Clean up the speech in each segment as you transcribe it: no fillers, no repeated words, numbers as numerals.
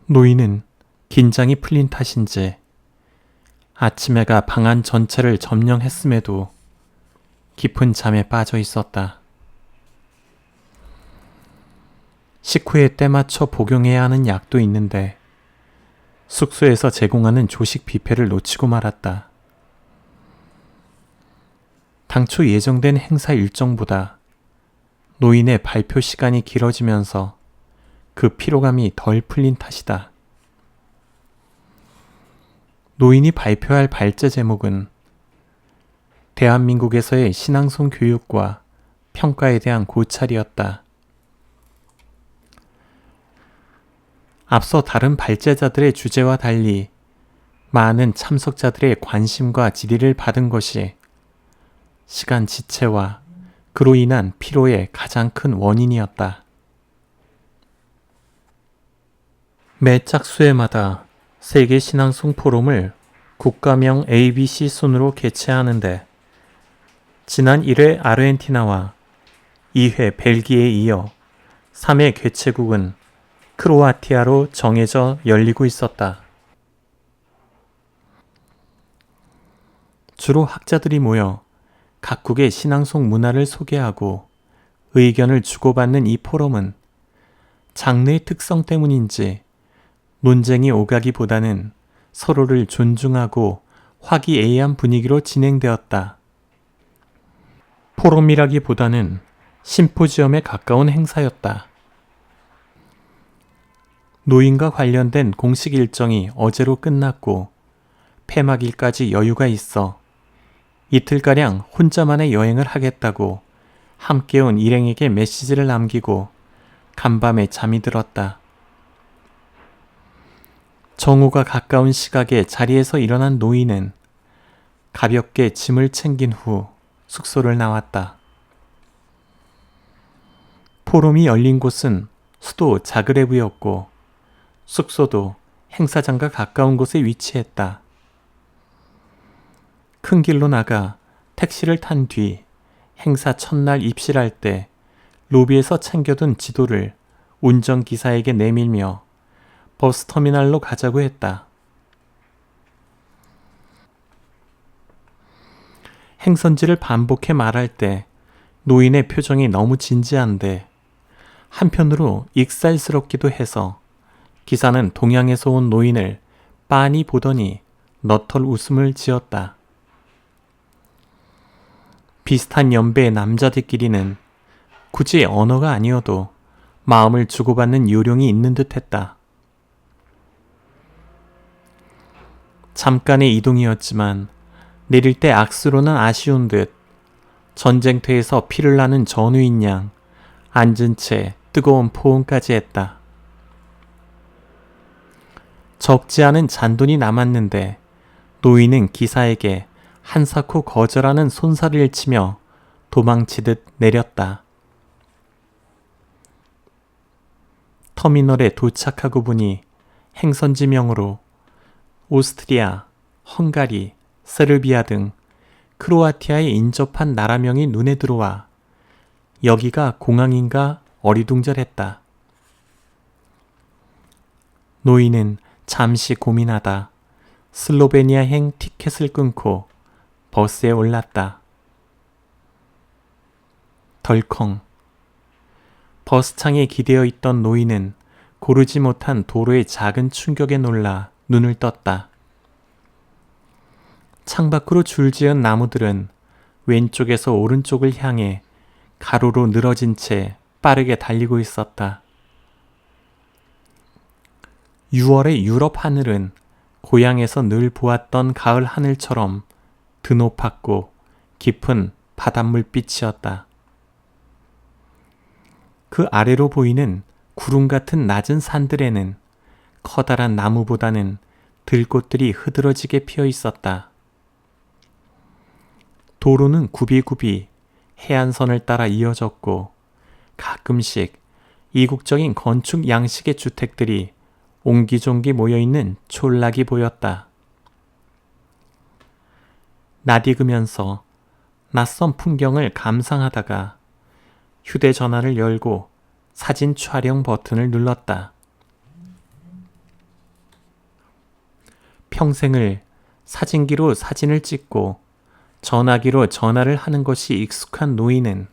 노인은 긴장이 풀린 탓인지 아침 해가 방 안 전체를 점령했음에도 깊은 잠에 빠져 있었다. 식후에 때맞춰 복용해야 하는 약도 있는데 숙소에서 제공하는 조식 뷔페를 놓치고 말았다. 당초 예정된 행사 일정보다 노인의 발표 시간이 길어지면서 그 피로감이 덜 풀린 탓이다. 노인이 발표할 발제 제목은 대한민국에서의 신앙송 교육과 평가에 대한 고찰이었다. 앞서 다른 발제자들의 주제와 달리 많은 참석자들의 관심과 질의를 받은 것이 시간 지체와 그로 인한 피로의 가장 큰 원인이었다. 매 짝수회마다 세계 신앙송 포럼을 국가명 ABC 순으로 개최하는데 지난 1회 아르헨티나와 2회 벨기에에 이어 3회 개최국은 크로아티아로 정해져 열리고 있었다. 주로 학자들이 모여 각국의 신앙송 문화를 소개하고 의견을 주고받는 이 포럼은 장르의 특성 때문인지 논쟁이 오가기보다는 서로를 존중하고 화기애애한 분위기로 진행되었다. 포럼이라기보다는 심포지엄에 가까운 행사였다. 노인과 관련된 공식 일정이 어제로 끝났고 폐막일까지 여유가 있어 이틀가량 혼자만의 여행을 하겠다고 함께 온 일행에게 메시지를 남기고 간밤에 잠이 들었다. 정오가 가까운 시각에 자리에서 일어난 노인은 가볍게 짐을 챙긴 후 숙소를 나왔다. 포럼이 열린 곳은 수도 자그레브였고 숙소도 행사장과 가까운 곳에 위치했다. 큰 길로 나가 택시를 탄 뒤 행사 첫날 입실할 때 로비에서 챙겨둔 지도를 운전기사에게 내밀며 버스터미널로 가자고 했다. 행선지를 반복해 말할 때 노인의 표정이 너무 진지한데 한편으로 익살스럽기도 해서 기사는 동양에서 온 노인을 빤히 보더니 너털 웃음을 지었다. 비슷한 연배의 남자들끼리는 굳이 언어가 아니어도 마음을 주고받는 요령이 있는 듯 했다. 잠깐의 이동이었지만 내릴 때 악수로는 아쉬운 듯 전쟁터에서 피를 나는 전우인 양 앉은 채 뜨거운 포옹까지 했다. 적지 않은 잔돈이 남았는데 노인은 기사에게 한사코 거절하는 손살을 치며 도망치듯 내렸다. 터미널에 도착하고 보니 행선지명으로 오스트리아, 헝가리, 세르비아 등 크로아티아에 인접한 나라명이 눈에 들어와 여기가 공항인가 어리둥절했다. 노인은 잠시 고민하다 슬로베니아행 티켓을 끊고 버스에 올랐다. 덜컹. 버스창에 기대어 있던 노인은 고르지 못한 도로의 작은 충격에 놀라 눈을 떴다. 창밖으로 줄지은 나무들은 왼쪽에서 오른쪽을 향해 가로로 늘어진 채 빠르게 달리고 있었다. 6월의 유럽 하늘은 고향에서 늘 보았던 가을 하늘처럼 드높았고 깊은 바닷물빛이었다. 그 아래로 보이는 구름 같은 낮은 산들에는 커다란 나무보다는 들꽃들이 흐드러지게 피어 있었다. 도로는 굽이굽이 해안선을 따라 이어졌고 가끔씩 이국적인 건축 양식의 주택들이 옹기종기 모여있는 촌락이 보였다. 낯익으면서 낯선 풍경을 감상하다가 휴대전화를 열고 사진 촬영 버튼을 눌렀다. 평생을 사진기로 사진을 찍고 전화기로 전화를 하는 것이 익숙한 노인은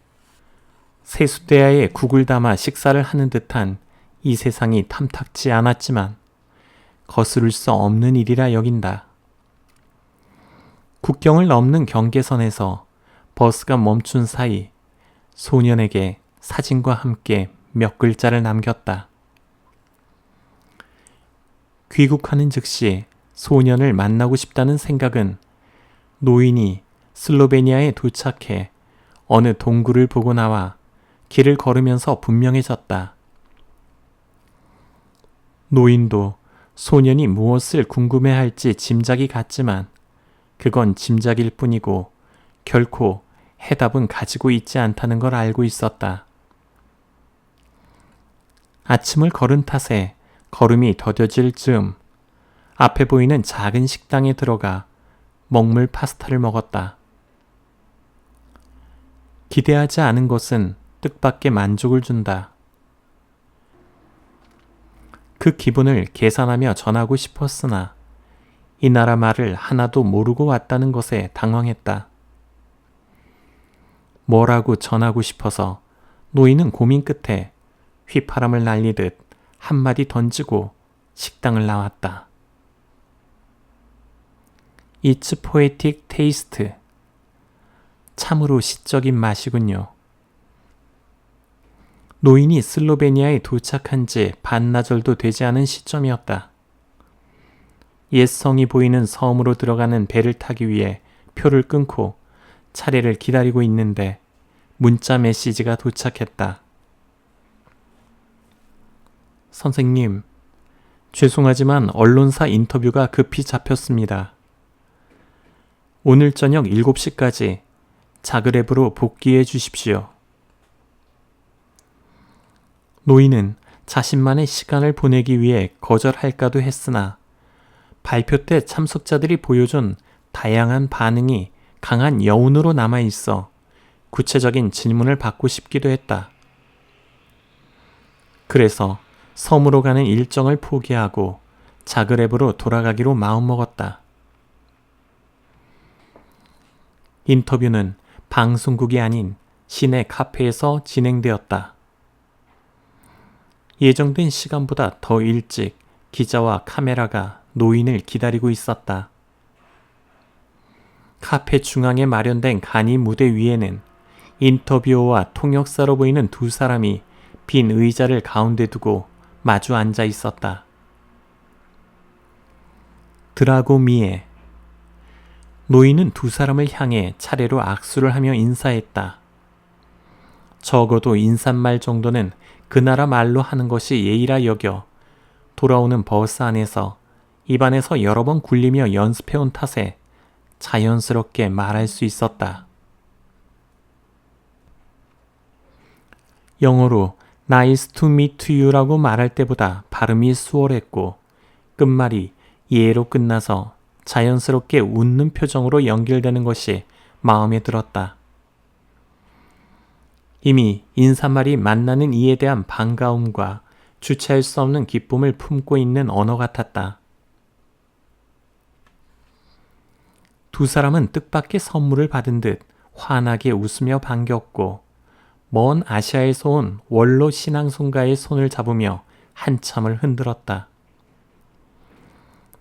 세숫대야에 국을 담아 식사를 하는 듯한 이 세상이 탐탁지 않았지만 거스를 수 없는 일이라 여긴다. 국경을 넘는 경계선에서 버스가 멈춘 사이 소년에게 사진과 함께 몇 글자를 남겼다. 귀국하는 즉시 소년을 만나고 싶다는 생각은 노인이 슬로베니아에 도착해 어느 동굴을 보고 나와 길을 걸으면서 분명해졌다. 노인도 소년이 무엇을 궁금해할지 짐작이 갔지만 그건 짐작일 뿐이고 결코 해답은 가지고 있지 않다는 걸 알고 있었다. 아침을 걸은 탓에 걸음이 더뎌질 즈음 앞에 보이는 작은 식당에 들어가 먹물 파스타를 먹었다. 기대하지 않은 것은 뜻밖의 만족을 준다. 그 기분을 계산하며 전하고 싶었으나 이 나라 말을 하나도 모르고 왔다는 것에 당황했다. 뭐라고 전하고 싶어서 노인은 고민 끝에 휘파람을 날리듯 한마디 던지고 식당을 나왔다. It's poetic taste. 참으로 시적인 맛이군요. 노인이 슬로베니아에 도착한 지 반나절도 되지 않은 시점이었다. 옛 성이 보이는 섬으로 들어가는 배를 타기 위해 표를 끊고 차례를 기다리고 있는데 문자 메시지가 도착했다. 선생님, 죄송하지만 언론사 인터뷰가 급히 잡혔습니다. 오늘 저녁 7시까지 자그레브로 복귀해 주십시오. 노인은 자신만의 시간을 보내기 위해 거절할까도 했으나 발표 때 참석자들이 보여준 다양한 반응이 강한 여운으로 남아있어 구체적인 질문을 받고 싶기도 했다. 그래서 섬으로 가는 일정을 포기하고 자그레브로 돌아가기로 마음먹었다. 인터뷰는 방송국이 아닌 시내 카페에서 진행되었다. 예정된 시간보다 더 일찍 기자와 카메라가 노인을 기다리고 있었다. 카페 중앙에 마련된 간이 무대 위에는 인터뷰어와 통역사로 보이는 두 사람이 빈 의자를 가운데 두고 마주 앉아 있었다. 드라고미에. 노인은 두 사람을 향해 차례로 악수를 하며 인사했다. 적어도 인사말 정도는 그 나라 말로 하는 것이 예의라 여겨 돌아오는 버스 안에서 입안에서 여러 번 굴리며 연습해온 탓에 자연스럽게 말할 수 있었다. 영어로 Nice to meet you라고 말할 때보다 발음이 수월했고 끝말이 예로 끝나서 자연스럽게 웃는 표정으로 연결되는 것이 마음에 들었다. 이미 인사말이 만나는 이에 대한 반가움과 주체할 수 없는 기쁨을 품고 있는 언어 같았다. 두 사람은 뜻밖의 선물을 받은 듯 환하게 웃으며 반겼고 먼 아시아에서 온 원로 신앙송가의 손을 잡으며 한참을 흔들었다.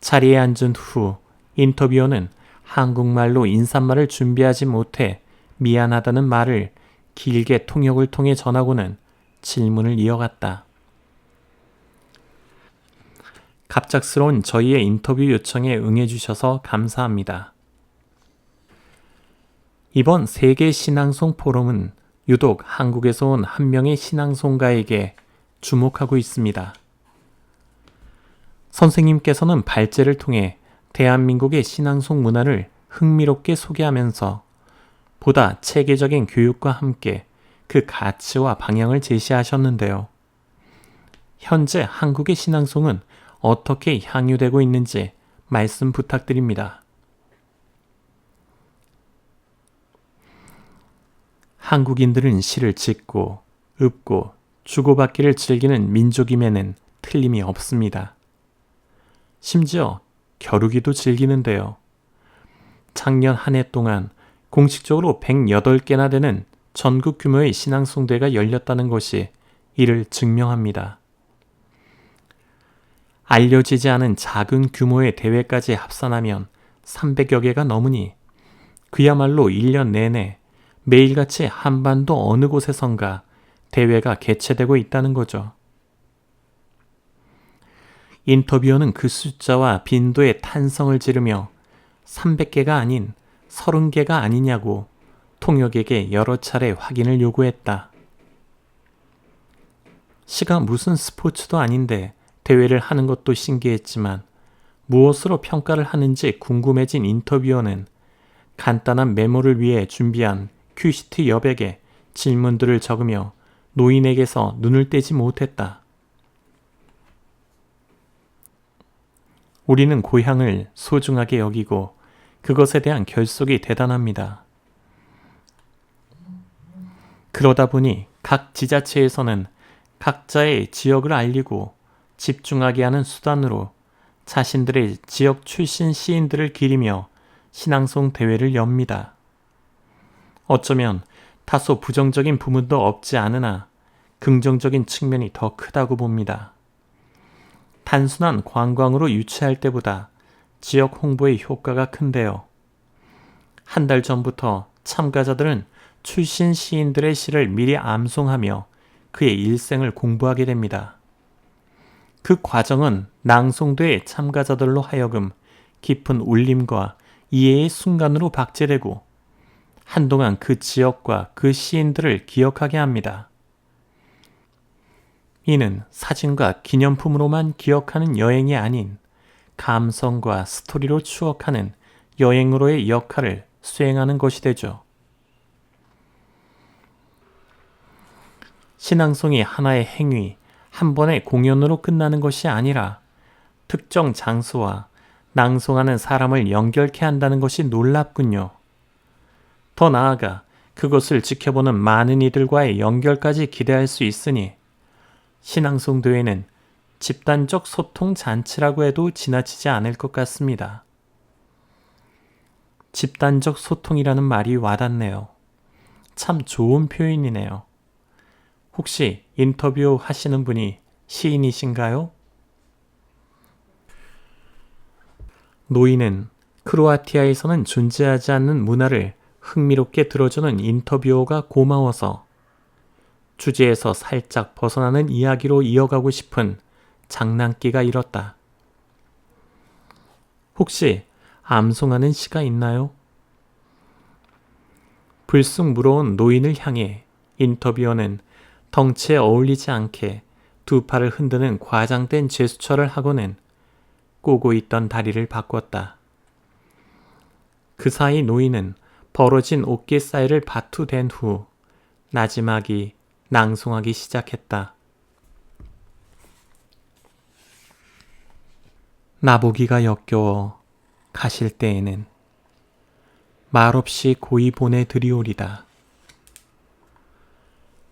자리에 앉은 후 인터뷰어는 한국말로 인사말을 준비하지 못해 미안하다는 말을 길게 통역을 통해 전하고는 질문을 이어갔다. 갑작스러운 저희의 인터뷰 요청에 응해주셔서 감사합니다. 이번 세계 신앙송 포럼은 유독 한국에서 온 한 명의 신앙송가에게 주목하고 있습니다. 선생님께서는 발제를 통해 대한민국의 신앙송 문화를 흥미롭게 소개하면서 보다 체계적인 교육과 함께 그 가치와 방향을 제시하셨는데요. 현재 한국의 신앙송은 어떻게 향유되고 있는지 말씀 부탁드립니다. 한국인들은 시를 짓고 읊고 주고받기를 즐기는 민족임에는 틀림이 없습니다. 심지어 겨루기도 즐기는데요. 작년 한 해 동안 공식적으로 108개나 되는 전국 규모의 신앙송대회가 열렸다는 것이 이를 증명합니다. 알려지지 않은 작은 규모의 대회까지 합산하면 300여 개가 넘으니 그야말로 1년 내내 매일같이 한반도 어느 곳에선가 대회가 개최되고 있다는 거죠. 인터뷰어는 그 숫자와 빈도에 탄성을 지르며 300개가 아닌 30개가 아니냐고 통역에게 여러 차례 확인을 요구했다. 시가 무슨 스포츠도 아닌데 대회를 하는 것도 신기했지만 무엇으로 평가를 하는지 궁금해진 인터뷰어는 간단한 메모를 위해 준비한 큐시트 여백에 질문들을 적으며 노인에게서 눈을 떼지 못했다. 우리는 고향을 소중하게 여기고 그것에 대한 결속이 대단합니다. 그러다 보니 각 지자체에서는 각자의 지역을 알리고 집중하게 하는 수단으로 자신들의 지역 출신 시인들을 기리며 신앙송 대회를 엽니다. 어쩌면 다소 부정적인 부분도 없지 않으나 긍정적인 측면이 더 크다고 봅니다. 단순한 관광으로 유치할 때보다 지역 홍보의 효과가 큰데요. 한 달 전부터 참가자들은 출신 시인들의 시를 미리 암송하며 그의 일생을 공부하게 됩니다. 그 과정은 낭송대회 참가자들로 하여금 깊은 울림과 이해의 순간으로 박제되고 한동안 그 지역과 그 시인들을 기억하게 합니다. 이는 사진과 기념품으로만 기억하는 여행이 아닌 감성과 스토리로 추억하는 여행으로의 역할을 수행하는 것이 되죠. 신앙송이 하나의 행위, 한 번의 공연으로 끝나는 것이 아니라 특정 장소와 낭송하는 사람을 연결케 한다는 것이 놀랍군요. 더 나아가 그것을 지켜보는 많은 이들과의 연결까지 기대할 수 있으니 신앙송 대회는 집단적 소통 잔치라고 해도 지나치지 않을 것 같습니다. 집단적 소통이라는 말이 와닿네요. 참 좋은 표현이네요. 혹시 인터뷰 하시는 분이 시인이신가요? 노인은 크로아티아에서는 존재하지 않는 문화를 흥미롭게 들어주는 인터뷰어가 고마워서 주제에서 살짝 벗어나는 이야기로 이어가고 싶은 장난기가 일었다. 혹시 암송하는 시가 있나요? 불쑥 물어온 노인을 향해 인터뷰어는 덩치에 어울리지 않게 두 팔을 흔드는 과장된 제스처를 하고는 꼬고 있던 다리를 바꿨다. 그 사이 노인은 벌어진 옷깃 사이를 바투댄 후 나지막이 낭송하기 시작했다. 나보기가 역겨워 가실 때에는 말없이 고이 보내드리오리다.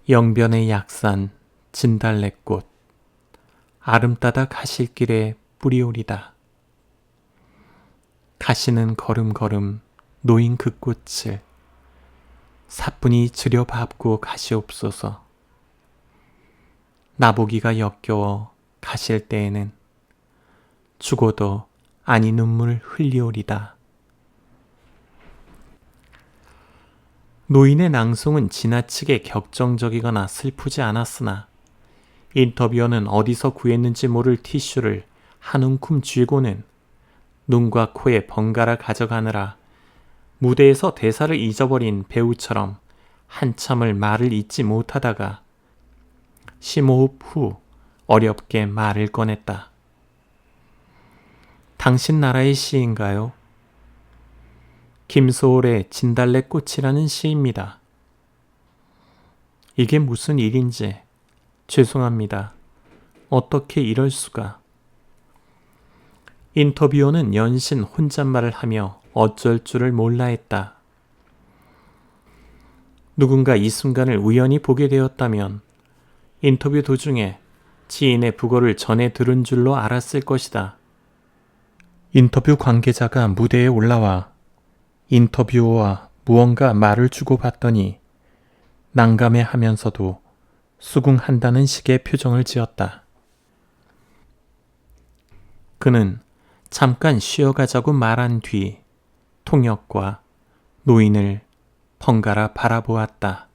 영변의 약산 진달래꽃 아름따다 가실 길에 뿌리오리다. 가시는 걸음걸음 노인 그 꽃을 사뿐히 들여밟고 가시옵소서. 나보기가 역겨워 가실 때에는 죽어도 아니 눈물 흘리오리다. 노인의 낭송은 지나치게 격정적이거나 슬프지 않았으나 인터뷰어는 어디서 구했는지 모를 티슈를 한 움큼 쥐고는 눈과 코에 번갈아 가져가느라 무대에서 대사를 잊어버린 배우처럼 한참을 말을 잇지 못하다가 심호흡 후 어렵게 말을 꺼냈다. 당신 나라의 시인가요? 김소월의 진달래꽃이라는 시입니다. 이게 무슨 일인지 죄송합니다. 어떻게 이럴 수가. 인터뷰어는 연신 혼잣말을 하며 어쩔 줄을 몰라 했다. 누군가 이 순간을 우연히 보게 되었다면 인터뷰 도중에 지인의 부고를 전해 들은 줄로 알았을 것이다. 인터뷰 관계자가 무대에 올라와 인터뷰어와 무언가 말을 주고받더니 난감해하면서도 수긍한다는 식의 표정을 지었다. 그는 잠깐 쉬어가자고 말한 뒤 통역과 노인을 번갈아 바라보았다.